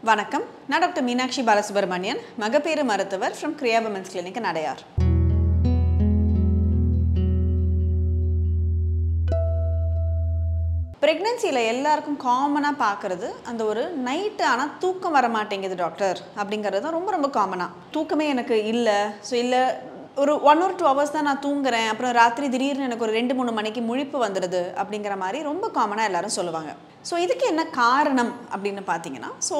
வணக்கம். நான் டாக்டர் மீனாட்சி பாலசுப்ரமணியன், மகப்பேறு மருத்துவர் from Kriya women's clinic Adyar. பிரெக்னன்சியில் எல்லாருக்கும் காமனாக பார்க்குறது அந்த ஒரு நைட்டு ஆனால் தூக்கம் வர மாட்டேங்குது டாக்டர் அப்படிங்கிறது தான் ரொம்ப காமனாக. தூக்கமே எனக்கு இல்லை, ஸோ இல்லை ஒரு 1 or 2 hours தான் நான் தூங்குறேன், அப்புறம் ராத்திரி திடீர்னு எனக்கு ஒரு 2-3 மணிக்கு முழிப்பு வந்துடுது அப்படிங்கிற மாதிரி ரொம்ப காமனாக எல்லாரும் சொல்லுவாங்க. ஸோ இதுக்கு என்ன காரணம் அப்படின்னு பார்த்தீங்கன்னா, ஸோ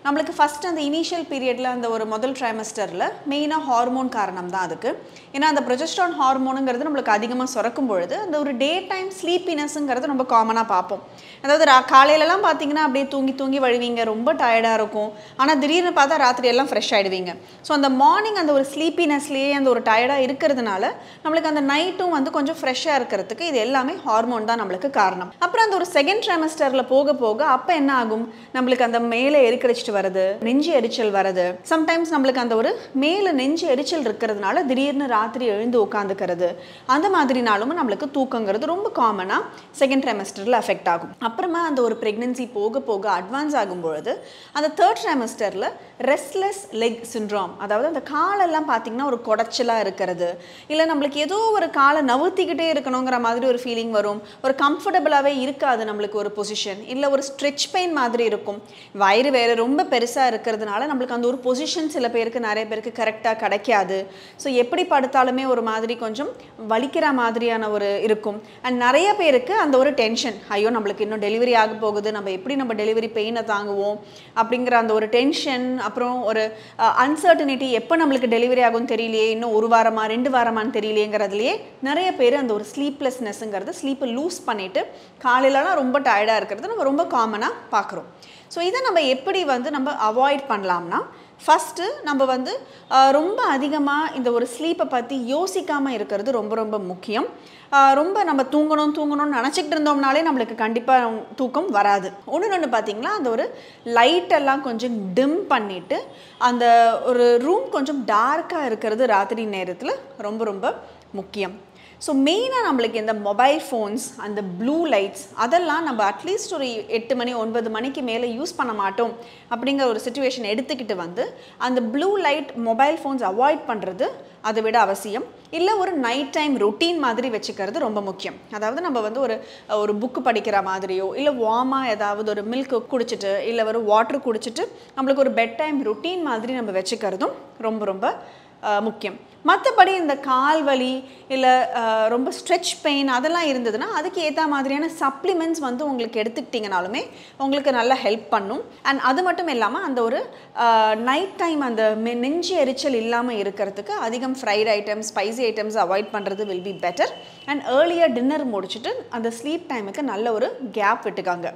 நம்மளுக்கு ஃபஸ்ட்டு அந்த இனிஷியல் பீரியடில் அந்த ஒரு முதல் ட்ரைமஸ்டரில் மெயினாக ஹார்மோன் காரணம் தான் அதுக்கு. ஏன்னா அந்த ப்ரொஜெஸ்ட்ரான் ஹார்மோனுங்கிறது நம்மளுக்கு அதிகமாக சுரக்கும் பொழுது அந்த ஒரு டே டைம் ஸ்லீப்பினஸ்ங்கிறது ரொம்ப காமனாக பார்ப்போம். அதாவது காலையிலலாம் பார்த்தீங்கன்னா அப்படியே தூங்கி வழுவீங்க, ரொம்ப டயர்டாக இருக்கும். ஆனால் திடீர்னு பார்த்தா ராத்திரி எல்லாம் ஃப்ரெஷ் ஆகிடுவீங்க. ஸோ அந்த மார்னிங் அந்த ஒரு ஸ்லீப்பினஸ்லேயே அந்த ஒரு டயர்டாக இருக்கிறதுனால நம்மளுக்கு அந்த நைட்டும் வந்து கொஞ்சம் ஃப்ரெஷ்ஷாக இருக்கிறதுக்கு இது எல்லாமே ஹார்மோன் தான் நம்மளுக்கு காரணம். அப்புறம் அந்த ஒரு செகண்ட் ட்ரைமஸ்டரில் போக அப்போ என்ன ஆகும், நம்மளுக்கு அந்த மேலே எரிக்கடிச்சிட்டு வருது, நெஞ்சு எரிச்சல் வருது. சம்டைம்ஸ் நம்மளுக்கு அந்த ஒரு மேலே நெஞ்சு எரிச்சல் இருக்கிறதுனால திடீர்னு ராத்திரி எழுந்து உட்காந்துக்கிறது, அந்த மாதிரினாலும் நம்மளுக்கு தூக்கங்கிறது ரொம்ப காமனாக செகண்ட் ட்ரைமஸ்டரில் அஃபெக்ட் ஆகும். அப்புறமா அந்த ஒரு ப்ரெக்னென்சி போக அட்வான்ஸ் ஆகும்பொழுது அந்த தேர்ட் ட்ரைமஸ்டரில் ரெஸ்ட்லெஸ் லெக் சிண்ட்ரோம், அதாவது அந்த காலெல்லாம் பார்த்திங்கன்னா ஒரு குடைச்சலாக இருக்கிறது, இல்லை நம்மளுக்கு ஏதோ ஒரு காலை நவுத்திக்கிட்டே இருக்கணுங்கிற மாதிரி ஒரு ஃபீலிங் வரும். ஒரு கம்ஃபர்டபுளாகவே இருக்காது நம்மளுக்கு ஒரு பொசிஷன், இல்லை ஒரு ஸ்ட்ரெச் பெயின் மாதிரி இருக்கும். வயிறு வேறு ரொம்ப பெருசாக இருக்கிறதுனால நம்மளுக்கு அந்த ஒரு பொசிஷன் சில பேருக்கு நிறைய பேருக்கு கரெக்டாக கிடைக்காது. ஸோ எப்படி படுத்தாலுமே ஒரு மாதிரி கொஞ்சம் வலிக்கிற மாதிரியான ஒரு இருக்கும். அண்ட் நிறைய பேருக்கு அந்த ஒரு டென்ஷன், ஐயோ நம்மளுக்கு இன்னும் டெலிவரி ஆக போகுது, நம்ம டெலிவரி பெயினை தாங்குவோம் அப்படிங்கிற அந்த ஒரு டென்ஷன், அப்புறம் ஒரு அன்சர்டனிட்டி, எப்போ நம்மளுக்கு டெலிவரி ஆகும்னு தெரியலையே, இன்னும் 1 வாரமா 2 வாரமானு தெரியலையேங்கிறதுலையே நிறைய பேர் அந்த ஒரு ஸ்லீப்லெஸ்னஸ்ங்கிறது ஸ்லீப்பை லூஸ் பண்ணிவிட்டு காலையிலலாம் ரொம்ப டயர்டாக இருக்கிறது நம்ம ரொம்ப காமனாக பார்க்குறோம். ஸோ இதை நம்ம எப்படி வந்து நம்ம அவாய்ட் பண்ணலாம்னா, ஃபஸ்ட்டு நம்ம வந்து ரொம்ப அதிகமாக இந்த ஒரு ஸ்லீப்பை பற்றி யோசிக்காமல் இருக்கிறது ரொம்ப முக்கியம். ரொம்ப நம்ம தூங்கணும்னு நினச்சிக்கிட்டு இருந்தோம்னாலே நம்மளுக்கு கண்டிப்பாக தூக்கம் வராது. ஒன்று பார்த்திங்களா, அந்த ஒரு லைட்டெல்லாம் கொஞ்சம் டிம் பண்ணிவிட்டு அந்த ஒரு ரூம் கொஞ்சம் டார்க்காக இருக்கிறது ராத்திரி நேரத்தில் ரொம்ப முக்கியம். ஸோ மெயினாக நம்மளுக்கு இந்த மொபைல் ஃபோன்ஸ், அந்த ப்ளூ லைட்ஸ், அதெல்லாம் நம்ம அட்லீஸ்ட் ஒரு 8 மணி 9 மணிக்கு மேலே யூஸ் பண்ண மாட்டோம் அப்படிங்கிற ஒரு சிச்சுவேஷன் எடுத்துக்கிட்டு வந்து அந்த blue light mobile phones avoid பண்ணுறது அதை விட அவசியம். இல்லை ஒரு நைட் டைம் ரொட்டீன் மாதிரி வச்சுக்கிறது ரொம்ப முக்கியம். அதாவது நம்ம வந்து ஒரு புக்கு படிக்கிற மாதிரியோ, இல்லை வார்மாக ஏதாவது ஒரு மில்க் குடிச்சிட்டு, இல்லை ஒரு வாட்டர் குடிச்சிட்டு நம்மளுக்கு ஒரு பெட் டைம் ரொட்டீன் மாதிரி நம்ம வச்சுக்கிறதும் ரொம்ப முக்கியம். மற்றபடி இந்த கால் வலி இல்லை ரொம்ப ஸ்ட்ரெச் பெயின் அதெல்லாம் இருந்ததுன்னா அதுக்கு ஏற்ற மாதிரியான சப்ளிமெண்ட்ஸ் வந்து உங்களுக்கு எடுத்துக்கிட்டிங்கனாலுமே உங்களுக்கு நல்லா ஹெல்ப் பண்ணும். அண்ட் அது மட்டும் இல்லாமல் அந்த ஒரு நைட் டைம் அந்த நெஞ்சு எரிச்சல் இல்லாமல் இருக்கிறதுக்கு அதிகம் fried items, spicy items avoid பண்ணுறது வில் பி பெட்டர். அண்ட் ஏர்லியாக டின்னர் முடிச்சுட்டு அந்த ஸ்லீப் டைமுக்கு நல்ல ஒரு கேப் விட்டுக்காங்க.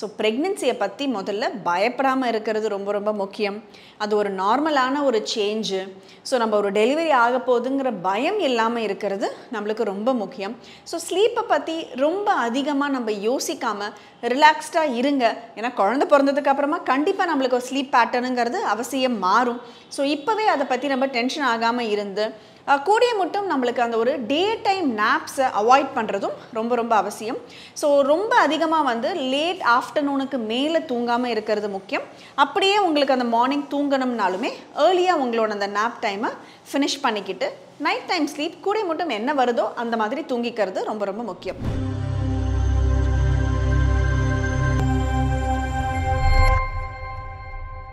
ஸோ ப்ரெக்னென்சியை பற்றி முதல்ல பயப்படாமல் இருக்கிறது ரொம்ப முக்கியம். அது ஒரு நார்மலான ஒரு சேஞ்சு. ஸோ நம்ம ஒரு டெலிவரி ஆக போகுதுங்கிற பயம் இல்லாமல் இருக்கிறது நம்மளுக்கு ரொம்ப முக்கியம். ஸோ ஸ்லீப்பை பற்றி ரொம்ப அதிகமாக நம்ம யோசிக்காமல் ரிலாக்ஸ்டாக இருங்க. ஏன்னா குழந்தை பிறந்ததுக்கு அப்புறமா கண்டிப்பாக நம்மளுக்கு ஒரு ஸ்லீப் பேட்டர்னுங்கிறது அவசியம் மாறும். ஸோ இப்போவே அதை பற்றி நம்ம டென்ஷன் ஆகாமல் இருந்து கூடிய மட்டும் நம்மளுக்கு அந்த ஒரு டே டைம் நாப்ஸை அவாய்ட் பண்ணுறதும் ரொம்ப அவசியம். ஸோ ரொம்ப அதிகமாக வந்து லேட் ஆஃப்டர்நூனுக்கு மேலே தூங்காமல் இருக்கிறது முக்கியம். அப்படியே உங்களுக்கு அந்த மார்னிங் தூங்கணும்னாலுமே ஏர்லியாக உங்களோட அந்த நாப் டைமை ஃபினிஷ் பண்ணிக்கிட்டு நைட் டைம் ஸ்லீப் கூடிய மட்டும் என்ன வருதோ அந்த மாதிரி தூங்கிக்கிறது ரொம்ப முக்கியம்.